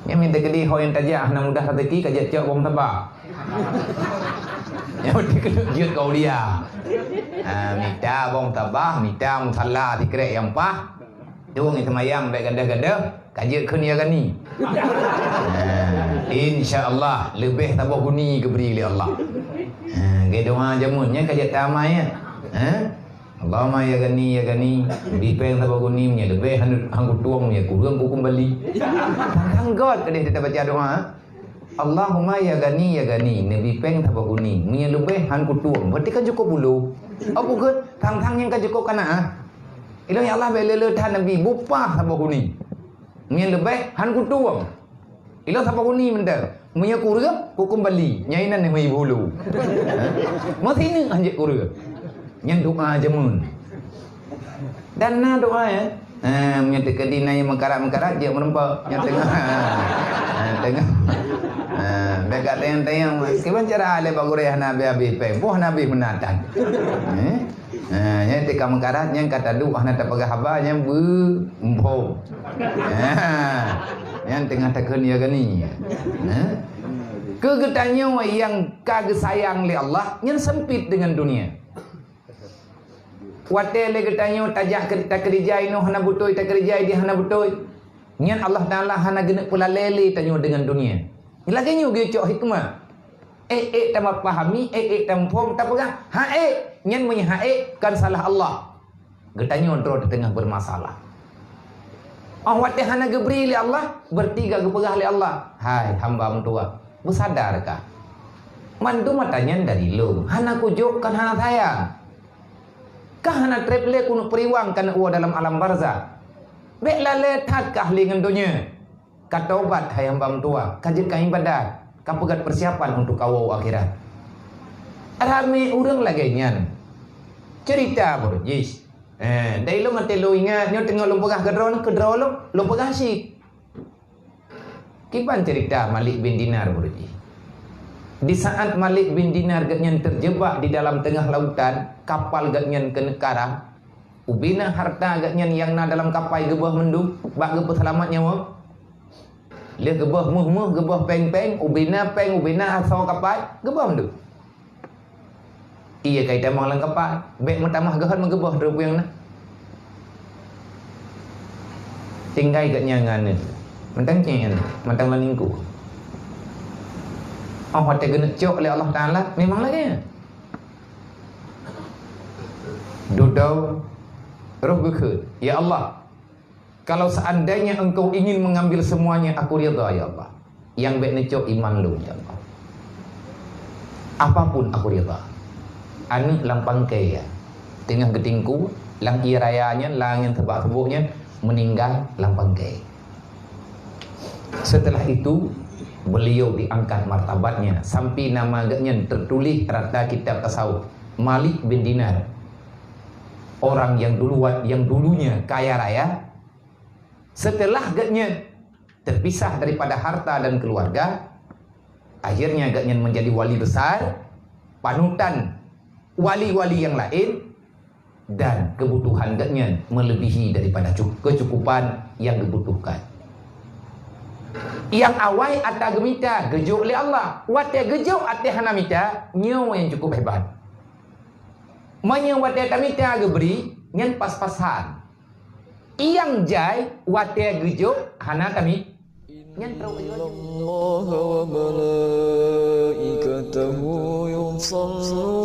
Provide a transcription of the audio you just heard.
Yang minta ke dia yang tajak nak mudah rezeki kajak cak bom tabak. Yang minta ke dia kau dia. Minta bom tabak, minta musalla dikrek yang pah. Tuang semayang baik ganda-ganda, kajak ke ni agani. Insya-Allah lebih tabah guni ke beri oleh Allah. Ke doa jamunnya kajak tamai ya. Allahumma ya gani dipeng tabah guni nya lebih hanggut tuang nya kurang ku kembali. Tanggot ke dia baca doa. Allahumma ya gani nabi peng tabah guni nya lebih hanggut tuang. Berarti kan cukup dulu. Apa ke tang yang kan cukup kana Ilahi Allah belele tan nabi bupah tabah guni. Nya lebih hanggut tuang. Ilah tabah guni menda. Nya kurang ku kembali. Nyainan ni mai bulu. Masih ni anjek kurang. Yang doa jamun. Dan na doa ya. Menyata kedina yang mengkarat-mengkarat je merempak. Yang tengah. Tengah. Dekat tayang-tayang. Keban cara alih bagurih Nabi habis peng. Puh Nabi menatan. Yang tika mengkarat. Yang kata doa nak pegah habar. Yang berempuk. Yang tengah tekan ya gani. Kegetanya yang kagak sayang oleh Allah. Yang sempit dengan dunia. Wate le getanyo tajah tak kerja ino hana butoi tak kerja dia hana butoi. Nyan Allah Taala hana gena pula lele tanyo dengan dunia. Lagi nyu ge cok hikmah. Tam pahami tam fom tak pegang. Nyan punya kan salah Allah. Getanyo dro di tengah bermasalah. Wate hana gebri li Allah bertiga gepegah li Allah. Hai hamba mutua. Bersadarkah? Mandu matanya dari lu. Hana kujuk kan hana sayang. Kahana treble kuno periwang kana uwa dalam alam barzah. Bek lale tat kah dengan dunia. Katobat hai hamba tua, kajit ka ibadat, ka pegat persiapan untuk kawau akhirat. Rame urang lagi nyan. Cerita berjis. Dai lo mate lo ingat nyo tengok lo pegah kedro lo pegah sik. Kiban cerita Malik bin Dinar berjis. Di saat Malik bin Dinar gatnyan terjebak di dalam tengah lautan, kapal gatnyan ke nekara, ubina harta gatnyan yang na dalam kapal gebah mendung, bak gebah selamat nyawa. Dia gebah muh gebah peng ubina asal kapal, gebah mendung. Iya kaitan manglang kapal, bek metamah gahan mengebah debu yang na. Tinggai gatnya ngane. Mentang cen, mentang laningku. Hati kena cok oleh Allah Ta'ala memang lagi dudau roh gekut. Ya Allah, kalau seandainya engkau ingin mengambil semuanya, aku rida ya Allah. Yang baik necok iman lu ya Allah. Apapun aku rida. Anu lampang kaya tengah getingku lang irayanya lang yang tebak-tebuknya meninggal lampang kaya. Setelah itu beliau diangkat martabatnya sampai nama agaknya tertulis rata kitab tasawuf Malik bin Dinar, orang yang dulunya kaya raya, setelah agaknya terpisah daripada harta dan keluarga, akhirnya agaknya menjadi wali besar, panutan wali-wali yang lain, dan kebutuhan agaknya melebihi daripada kecukupan yang dibutuhkan. Yang awai ata gemita gejuk oleh Allah, wate gejuk ate hana mita nyo yang cukup hebat. Manya wate tamita geberi nyan pas-pasan. Yang jai wate gejuk hana kami nyan Allah wa malaikatahu yusalluna